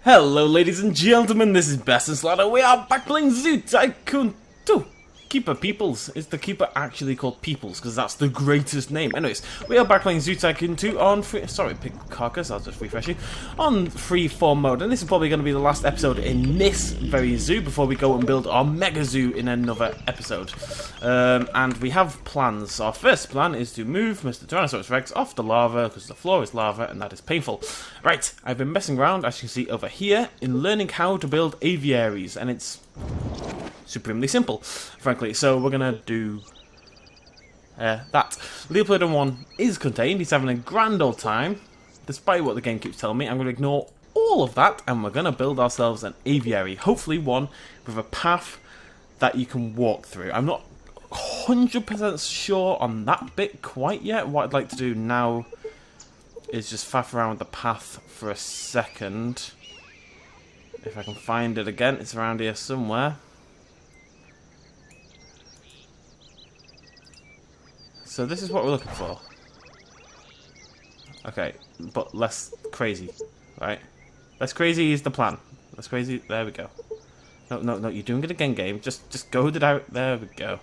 Hello ladies and gentlemen, this is BestInSlot and we are back playing Zoo Tycoon 2. Keeper Peoples. Is the keeper actually called Peoples? Because that's the greatest name. Anyways, we are back playing Zoo Tycoon 2 on Pig Carcass, I'll just refresh you. On freeform mode, and this is probably going to be the last episode in this very zoo before we go and build our mega zoo in another episode. And we have plans. Our first plan is to move Mr. Tyrannosaurus Rex off the lava because the floor is lava and that is painful. Right, I've been messing around, as you can see over here, in learning how to build aviaries, and it's supremely simple, frankly. So we're gonna do that. Leopardon 1 is contained. He's having a grand old time, despite what the game keeps telling me. I'm gonna ignore all of that, and we're gonna build ourselves an aviary. Hopefully one with a path that you can walk through. I'm not 100% sure on that bit quite yet. What I'd like to do now is just faff around with the path for a second. If I can find it again, it's around here somewhere. So this is what we're looking for. Okay, but less crazy, right? Less crazy is the plan. Less crazy, there we go. No, you're doing it again, game. Just goad it out, there we go.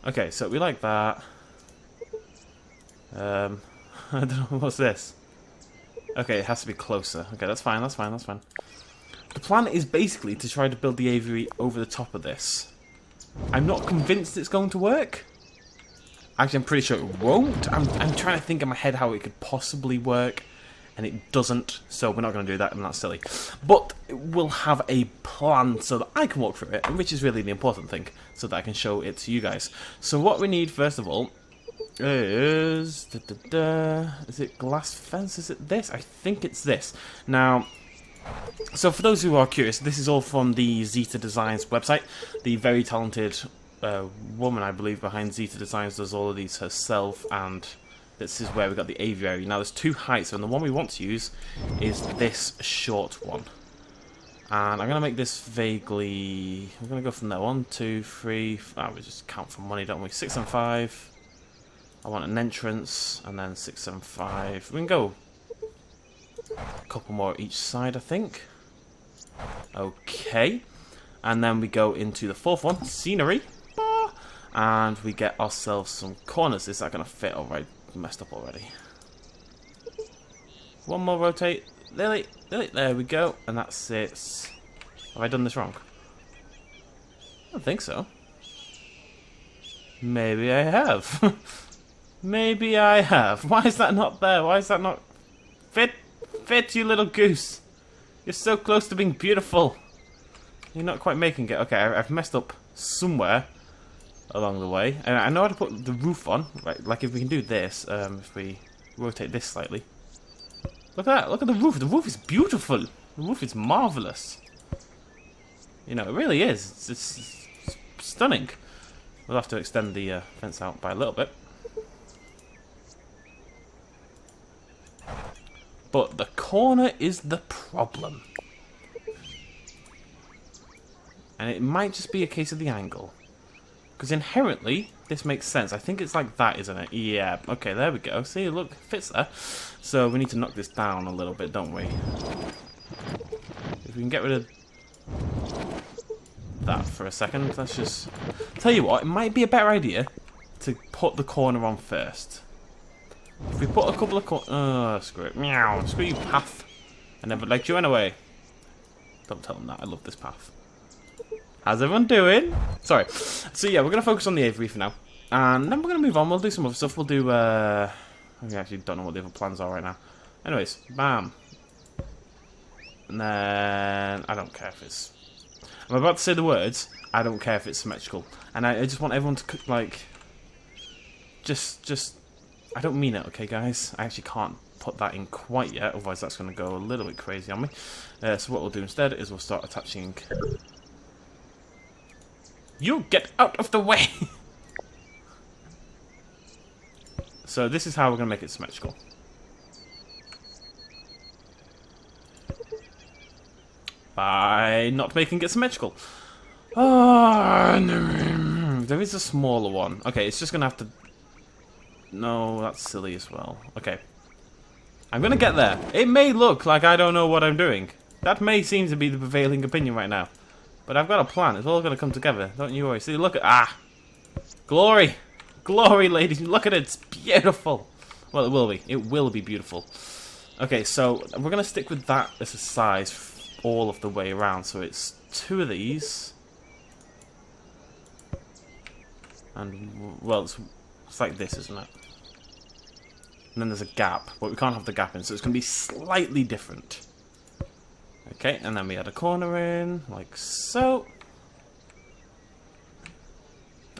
Okay, so we like that. I don't know, what's this? Okay, it has to be closer. Okay, that's fine. The plan is basically to try to build the aviary over the top of this. I'm not convinced it's going to work. Actually, I'm pretty sure it won't. I'm trying to think in my head how it could possibly work, and it doesn't, so we're not going to do that, and that's silly. But we'll have a plan so that I can walk through it, which is really the important thing, so that I can show it to you guys. So what we need, first of all, is... is it glass fence? Is it this? I think it's this. Now... So for those who are curious, this is all from the Zeta Designs website. The very talented woman, I believe, behind Zeta Designs does all of these herself, and this is where we got the aviary. Now there's two heights, and the one we want to use is this short one. And I'm going to make this vaguely... We're going to go from there. 1, 2, 3... we just count for money, don't we? 6 and 5. I want an entrance, and then 6 and 5. We can go a couple more each side, I think. Okay. And then we go into the fourth one, scenery. And we get ourselves some corners. Is that going to fit? Alright, messed up already. One more rotate. Lily, there we go. And that's it. Have I done this wrong? I don't think so. Maybe I have. Maybe I have. Why is that not there? Why is that not... Fit, you little goose. You're so close to being beautiful. You're not quite making it. Okay, I've messed up somewhere along the way. And I know how to put the roof on. Right, like if we can do this, if we rotate this slightly. Look at that. Look at the roof. The roof is beautiful. The roof is marvellous. You know, it really is. It's stunning. We'll have to extend the fence out by a little bit. But the corner is the problem. And it might just be a case of the angle. Because inherently, this makes sense. I think it's like that, isn't it? Yeah, okay, there we go. See, look, fits there. So we need to knock this down a little bit, don't we? If we can get rid of that for a second, let's just... Tell you what, it might be a better idea to put the corner on first. If we put a couple of oh, screw it. Meow. Screw you, path. I never liked you anyway. Don't tell them that. I love this path. How's everyone doing? Sorry. So yeah, we're going to focus on the aviary for now. And then we're going to move on. We'll do some other stuff. We'll do, I actually don't know what the other plans are right now. Anyways, bam. And then, I don't care if it's... I'm about to say the words. I don't care if it's symmetrical. And I just want everyone to, like... Just... I don't mean it, okay, guys? I actually can't put that in quite yet, otherwise that's going to go a little bit crazy on me. So what we'll do instead is we'll start attaching... You get out of the way! So this is how we're going to make it symmetrical. By not making it symmetrical. Oh, no. There is a smaller one. Okay, it's just going to have to... No, that's silly as well. Okay. I'm gonna get there. It may look like I don't know what I'm doing. That may seem to be the prevailing opinion right now. But I've got a plan. It's all going to come together. Don't you worry. See, look at... Ah! Glory! Glory, ladies. Look at it. It's beautiful. Well, it will be. It will be beautiful. Okay, so we're going to stick with that as a size all of the way around. So it's 2 of these. And, well, it's like this, isn't it? And then there's a gap. But we can't have the gap in, so it's going to be slightly different. Okay, and then we add a corner in, like so.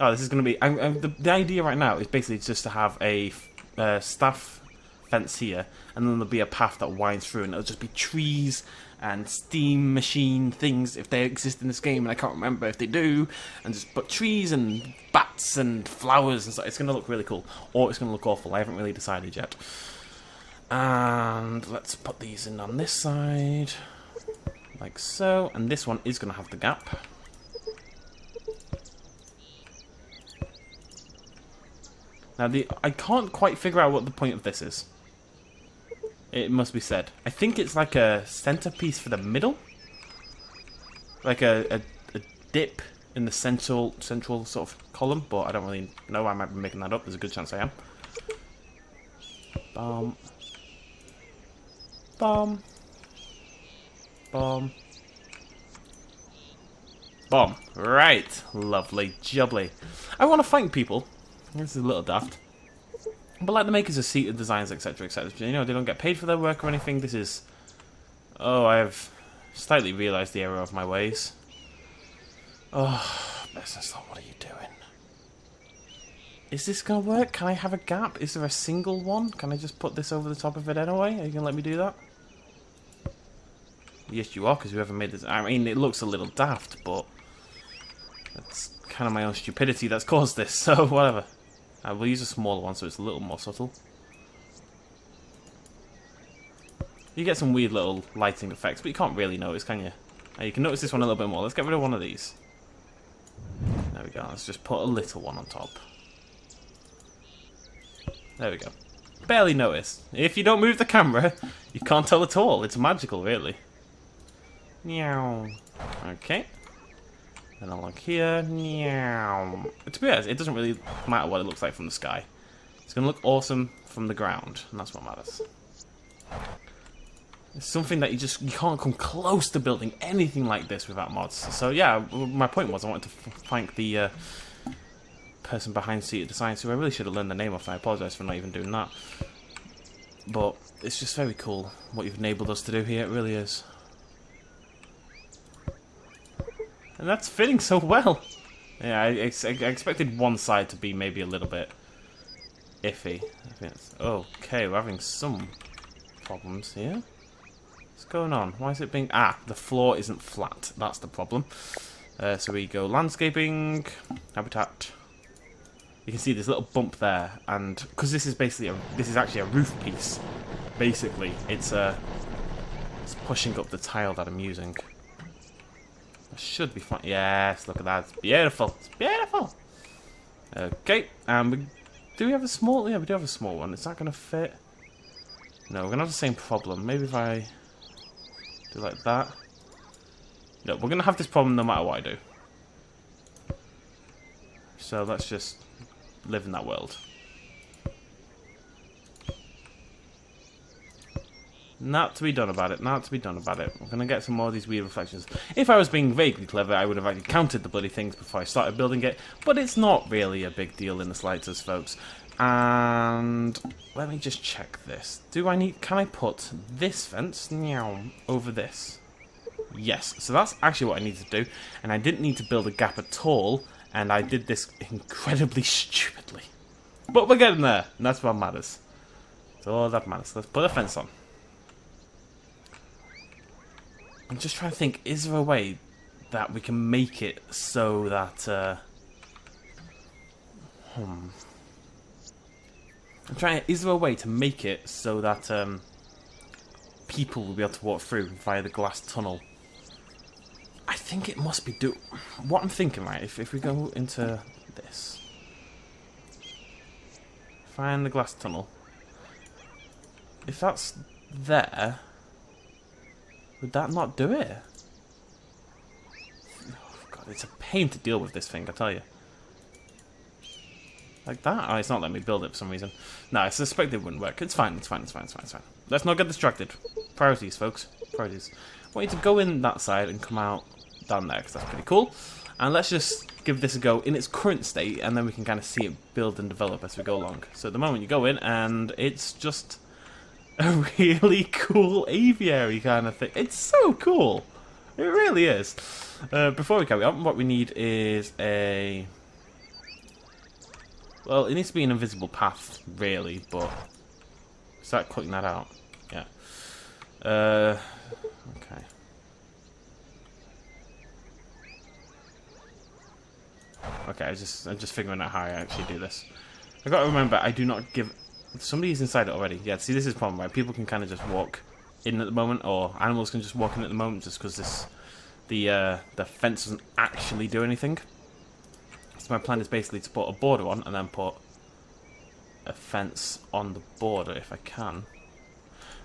Oh, this is going to be... the idea right now is basically just to have a staff fence here, and then there'll be a path that winds through, and it'll just be trees and steam machine things, if they exist in this game, and I can't remember if they do, and just put trees and bats and flowers and stuff. It's going to look really cool, or it's going to look awful. I haven't really decided yet. And let's put these in on this side. Like so, and this one is going to have the gap. Now, I can't quite figure out what the point of this is. It must be said. I think it's like a centerpiece for the middle. Like a dip in the central sort of column, but I don't really know. I might be making that up. There's a good chance I am. Bomb. Bomb. Bomb. Bomb. Right. Lovely. Jubbly. I want to thank people. This is a little daft. But like the makers of seated designs, etc., etc. You know, they don't get paid for their work or anything. This is... Oh, I have slightly realised the error of my ways. Oh, BestInSlot, what are you doing? Is this going to work? Can I have a gap? Is there a single one? Can I just put this over the top of it anyway? Are you going to let me do that? Yes, you are, because whoever made this... I mean, it looks a little daft, but... That's kind of my own stupidity that's caused this, so whatever. We'll use a smaller one so it's a little more subtle. You get some weird little lighting effects, but you can't really notice, can you? You can notice this one a little bit more. Let's get rid of one of these. There we go. Let's just put a little one on top. There we go. Barely notice. If you don't move the camera, you can't tell at all. It's magical, really. Meow. Okay. And along here. Meow. To be honest, it doesn't really matter what it looks like from the sky. It's going to look awesome from the ground, and that's what matters. It's something that you can't come close to building anything like this without mods. So yeah, my point was I wanted to thank the person behind Seated Designs, who I really should have learned the name off, and I apologise for not even doing that. But it's just very cool what you've enabled us to do here, it really is. And that's fitting so well. Yeah, I expected one side to be maybe a little bit iffy. Okay, we're having some problems here. What's going on? Why is it being... Ah, the floor isn't flat. That's the problem. So we go landscaping, habitat. You can see this little bump there, and because this is basically this is actually a roof piece. Basically, it's pushing up the tile that I'm using. It should be fine. Yes, look at that. It's beautiful. It's beautiful. Okay, do we have a small... Yeah, we do have a small one. Is that going to fit? No, we're going to have the same problem. Maybe if I do like that. No, we're going to have this problem no matter what I do. So let's just live in that world. Not to be done about it, not to be done about it. I'm going to get some more of these weird reflections. If I was being vaguely clever, I would have actually counted the bloody things before I started building it, but it's not really a big deal in the slightest, folks. And let me just check this. Can I put this fence over this? Yes, so that's actually what I need to do, and I didn't need to build a gap at all, and I did this incredibly stupidly. But we're getting there, and that's what matters. That's all that matters. Let's put a fence on. I'm just trying to think, is there a way that we can make it so that... Is there a way to make it so that people will be able to walk through via the glass tunnel? I think it must be what I'm thinking, right, if we go into this. Find the glass tunnel. If that's there... Would that not do it? Oh, God, it's a pain to deal with this thing, I tell you. Like that? Oh, it's not letting me build it for some reason. No, I suspect it wouldn't work. It's fine, it's fine, it's fine, it's fine, it's fine. Let's not get distracted. Priorities, folks. Priorities. I want you to go in that side and come out down there, because that's pretty cool. And let's just give this a go in its current state, and then we can kind of see it build and develop as we go along. So at the moment you go in, and it's just a really cool aviary kind of thing. It's so cool. It really is. Before we carry on, what we need is a... Well, it needs to be an invisible path, really, but... Start cutting that out. Yeah. Okay. Okay, I'm just figuring out how I actually do this. I gotta remember, I do not give... Somebody's inside it already. Yeah, see, this is the problem, right? People can kind of just walk in at the moment, or animals can just walk in at the moment, just because the fence doesn't actually do anything. So my plan is basically to put a border on, and then put a fence on the border if I can.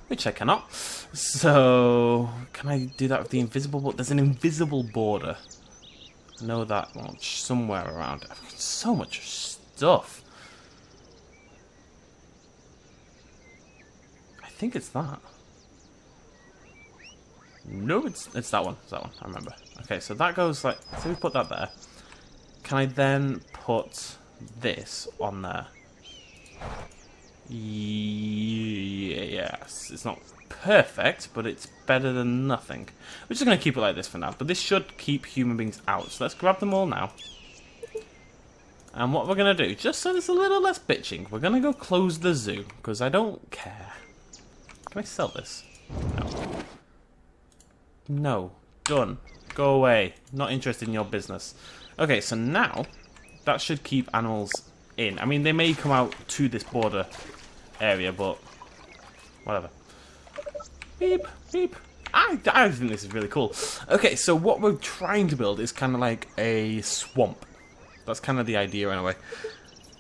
Which I cannot. So, can I do that with the invisible border? There's an invisible border. I know that somewhere around. I've got so much stuff. I think it's that. No, it's that one. It's that one. I remember. Okay, so that goes like... So we put that there. Can I then put this on there? Yes. It's not perfect, but it's better than nothing. We're just going to keep it like this for now. But this should keep human beings out. So let's grab them all now. And what we're going to do, just so there's a little less bitching, we're going to go close the zoo. Because I don't care. Can I sell this? No. No. Done. Go away. Not interested in your business. Okay, so now, that should keep animals in. I mean, they may come out to this border area, but whatever. Beep, beep. I think this is really cool. Okay, so what we're trying to build is kind of like a swamp. That's kind of the idea anyway.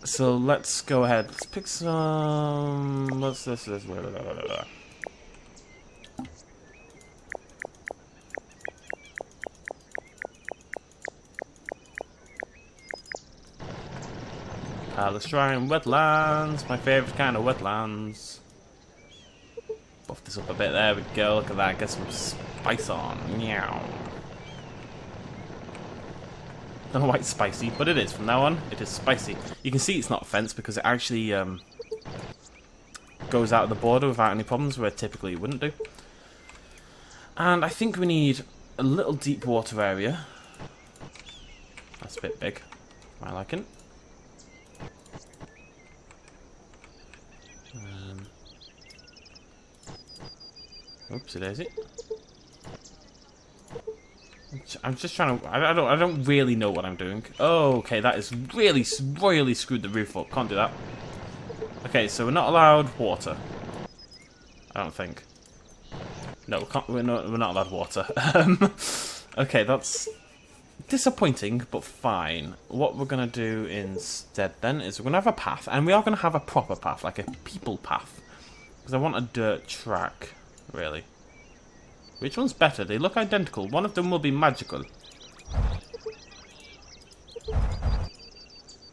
So let's go ahead. Let's pick some... What's this? Let's try in wetlands. My favourite kind of wetlands. Buff this up a bit. There we go. Look at that. Get some spice on. Meow. Don't know why it's spicy, but it is. From now on, it is spicy. You can see it's not a fence because it actually goes out of the border without any problems, where typically it wouldn't do. And I think we need a little deep water area. That's a bit big. I like it. Oopsie daisy. I'm just trying to... I don't really know what I'm doing. Oh, okay, that is really royally screwed the roof up. Can't do that. Okay, so we're not allowed water. I don't think. No, we're not allowed water. Okay, that's disappointing, but fine. What we're going to do instead then is we're going to have a path, and we are going to have a proper path, like a people path. Because I want a dirt track, really. Which one's better? They look identical. One of them will be magical.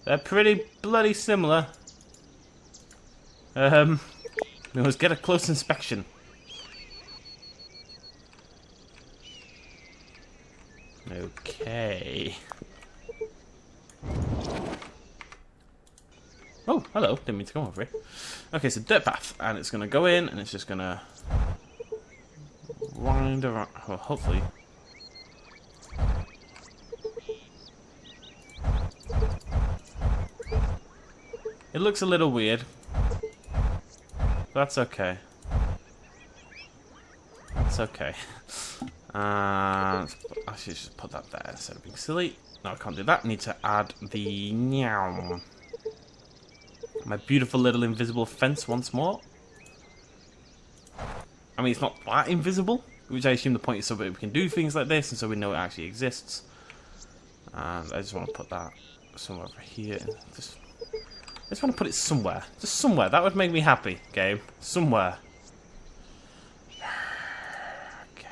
They're pretty bloody similar. We must get a close inspection. Okay. Oh, hello. Didn't mean to come over here. Okay, so dirt path. And it's going to go in, and it's just going to wind around. Well, hopefully. It looks a little weird. That's okay. That's okay. I should just put that there instead of being silly. No, I can't do that. I need to add the meow. My beautiful little invisible fence once more. I mean, it's not that invisible, which I assume the point is so that we can do things like this, and so we know it actually exists. And I just want to put that somewhere over here. I just want to put it somewhere. Just somewhere. That would make me happy, game. Somewhere. Okay.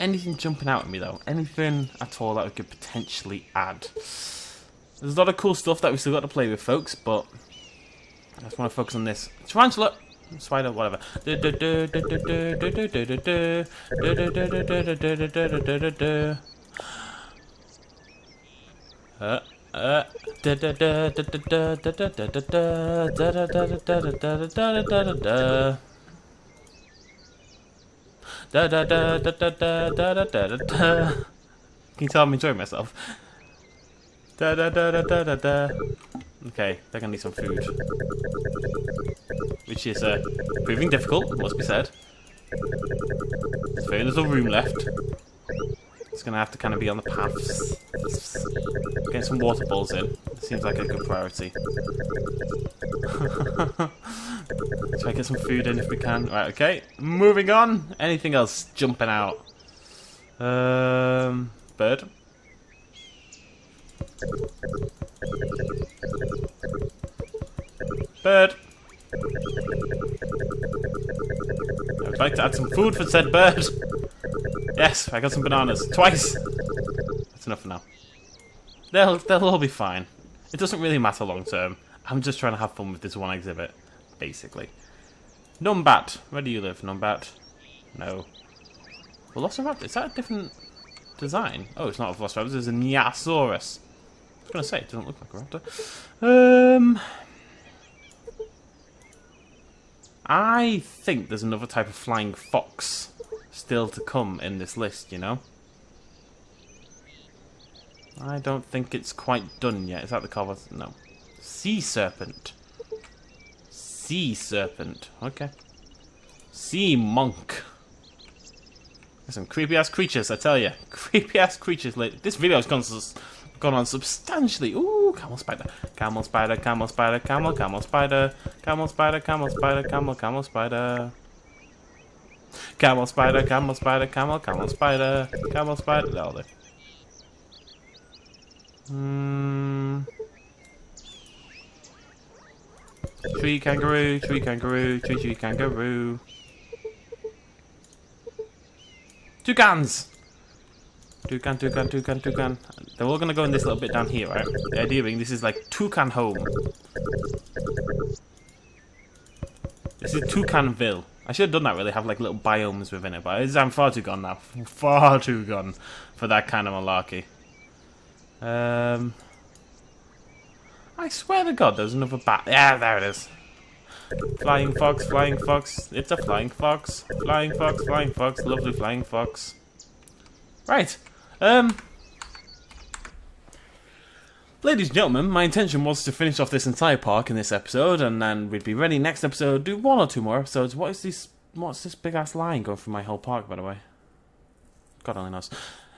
anything jumping out at me though. Anything at all that we could potentially add. There's a lot of cool stuff that we still got to play with, folks, but I just want to focus on this. Tarantula! Spider, whatever. Can you tell I'm enjoying myself? Okay, they're gonna need some food. Which is proving difficult, must be said. There's very little room left. It's gonna have to kind of be on the paths. Getting some water bowls in. Seems like a good priority. Try to get some food in if we can. Right, okay. Moving on. Anything else jumping out? Bird. Bird. I would like to add some food for said bird. Yes, I got some bananas. Twice. That's enough for now. They'll all be fine. It doesn't really matter long term. I'm just trying to have fun with this one exhibit, basically. Numbat. Where do you live, Numbat? No. Velociraptor? Is that a different design? Oh, it's not a Velociraptor. It's a Nyasaurus. I was going to say, it doesn't look like a raptor. I think there's another type of flying fox still to come in this list, you know? I don't think it's quite done yet. Is that the cover? No. Sea serpent. Sea serpent. Okay. Sea monk. There's some creepy ass creatures, I tell you. Creepy ass creatures. This video's gone on substantially. Ooh, camel spider. Camel spider, camel spider, camel spider. Camel spider, camel spider, camel spider. Camel spider, camel spider, camel spider. Camel spider. That'll do. Tree kangaroo, tree kangaroo, tree kangaroo. Toucans! Toucan. They're all gonna go in this little bit down here, right? The idea being this is like toucan home. This is Toucanville. I should have done that really, have like little biomes within it, but I'm far too gone now. Far too gone for that kind of malarkey. I swear to God, there's another bat. Yeah, there it is. Flying fox, flying fox. It's a flying fox. Flying fox, flying fox. Lovely flying fox. Right. Ladies and gentlemen, my intention was to finish off this entire park in this episode, and then we'd be ready next episode, do one or two more episodes. What's this big ass line going through my whole park, by the way? God only knows.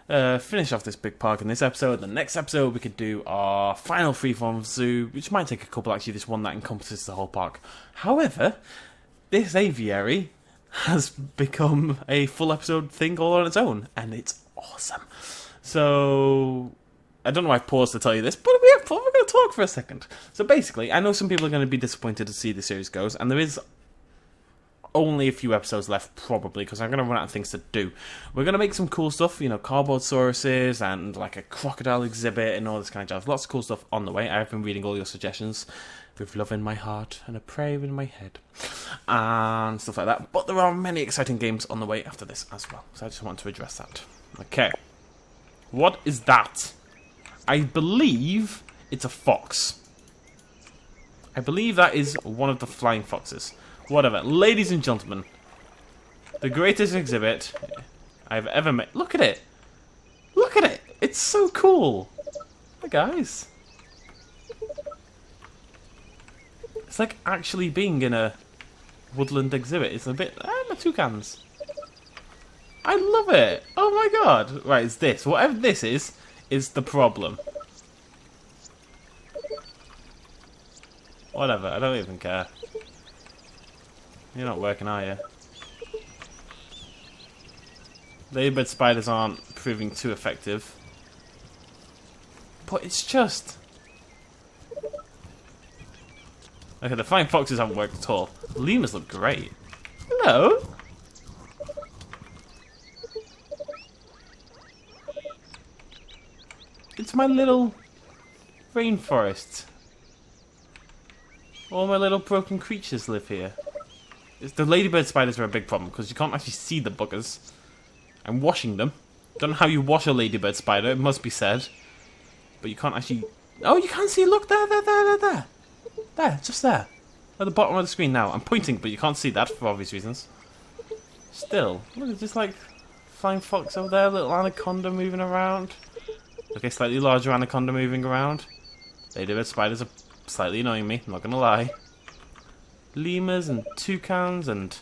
Finish off this big park in this episode. The next episode we could do our final freeform zoo, which might take a couple. Actually, this one that encompasses the whole park. However, this aviary has become a full episode thing all on its own, and it's awesome. So I don't know why I paused to tell you this, but we're going to talk for a second. So basically, I know some people are going to be disappointed to see the series goes, and there is only a few episodes left, probably, because I'm going to run out of things to do. We're going to make some cool stuff, you know, cardboard sauruses and like a crocodile exhibit and all this kind of jazz. Lots of cool stuff on the way. I've been reading all your suggestions with love in my heart and a prayer in my head and stuff like that. But there are many exciting games on the way after this as well, so I just want to address that. Okay. What is that? I believe it's a fox. I believe that is one of the flying foxes. Whatever. Ladies and gentlemen, the greatest exhibit I've ever made. Look at it. Look at it. It's so cool. Hi, guys. It's like actually being in a woodland exhibit. It's a bit... my toucans. I love it. Oh my god. Right, it's this. Whatever this is the problem. Whatever. I don't even care. You're not working, are you? Ladybird spiders aren't proving too effective. But it's just... Okay, the flying foxes haven't worked at all. Lemurs look great. Hello? to my little rainforest? All my little broken creatures live here. The ladybird spiders are a big problem because you can't actually see the buggers. I'm washing them. Don't know how you wash a ladybird spider, it must be said. But you can't actually... Oh, you can't see, look, there. There, just there. At the bottom of the screen now. I'm pointing, but you can't see that for obvious reasons. Still, look, it's just like flying fox over there, little anaconda moving around. Okay, slightly larger anaconda moving around. Ladybird spiders are slightly annoying me, I'm not gonna lie. Lemurs and toucans and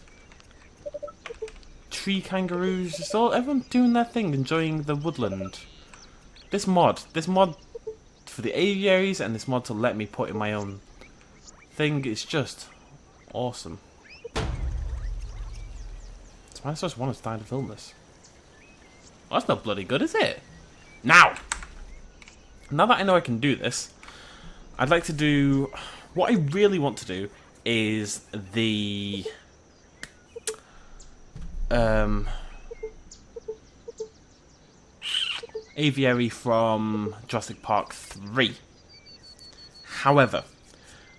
tree kangaroos, just all everyone doing their thing, enjoying the woodland. This mod for the aviaries and this mod to let me put in my own thing is just awesome. It's my first one has died of illness. Well, that's not bloody good, is it? Now that I know I can do this, I'd like to do... What I really want to do is the... Aviary from Jurassic Park 3. However,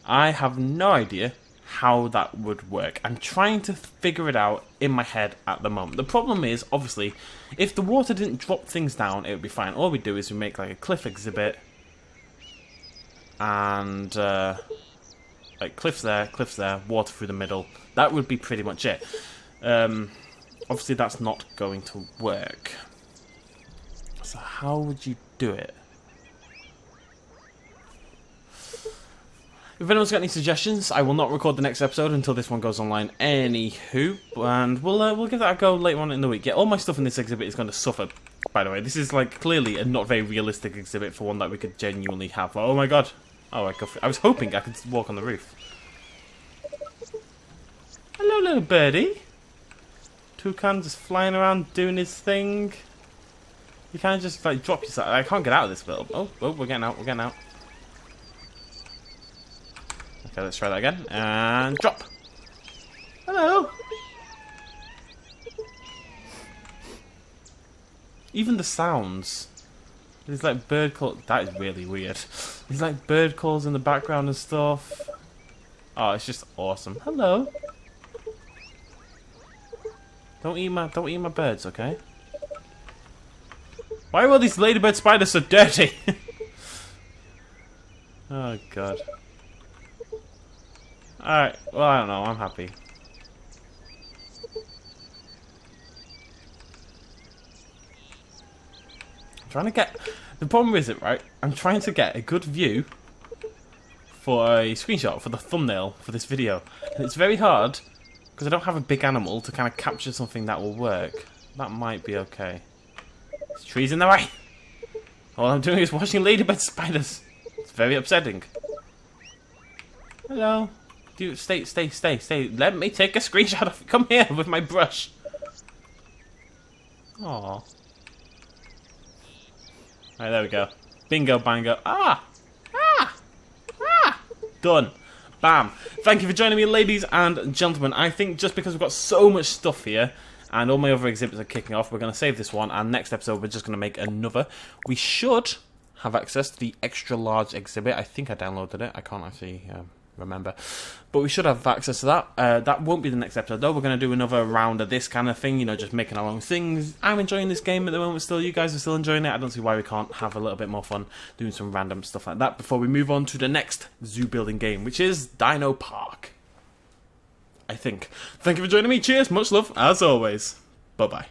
I have no idea how that would work. I'm trying to figure it out in my head at the moment. The problem is, obviously, if the water didn't drop things down, it would be fine. All we do is we make like a cliff exhibit, and like cliffs there, water through the middle. That would be pretty much it. Obviously, that's not going to work. So how would you do it? If anyone's got any suggestions, I will not record the next episode until this one goes online. Anywho, and we'll give that a go later on in the week. Yeah, all my stuff in this exhibit is going to suffer. By the way, this is like clearly a not very realistic exhibit for one that we could genuinely have. Oh my god! Oh, I was hoping I could walk on the roof. Hello, little birdie. Toucan just flying around doing his thing. You can't just like drop yourself. I can't get out of this little. Oh, we're getting out. Okay, let's try that again. And drop. Hello. Even the sounds. There's like bird call. That is really weird. There's like bird calls in the background and stuff. Oh, it's just awesome. Hello. Don't eat my birds, okay? Why are all these ladybird spiders so dirty? Oh god. Alright, well I don't know, I'm happy. I'm trying to get... The problem is, right? I'm trying to get a good view for a screenshot, for the thumbnail for this video. And it's very hard, because I don't have a big animal to kind of capture something that will work. That might be okay. There's trees in the way! All I'm doing is watching ladybird spiders. It's very upsetting. Hello. Dude, stay. Let me take a screenshot of it. Come here with my brush. Aww. Alright, there we go. Bingo, bango. Ah! Done. Bam. Thank you for joining me, ladies and gentlemen. I think just because we've got so much stuff here, and all my other exhibits are kicking off, we're going to save this one, and next episode we're just going to make another. We should have access to the extra large exhibit. I think I downloaded it. I can't actually remember. But we should have access to that. That won't be the next episode, though. We're going to do another round of this kind of thing, you know, just making our own things. I'm enjoying this game at the moment still. You guys are still enjoying it. I don't see why we can't have a little bit more fun doing some random stuff like that before we move on to the next zoo building game, which is Dino Park. I think. Thank you for joining me. Cheers. Much love, as always. Bye-bye.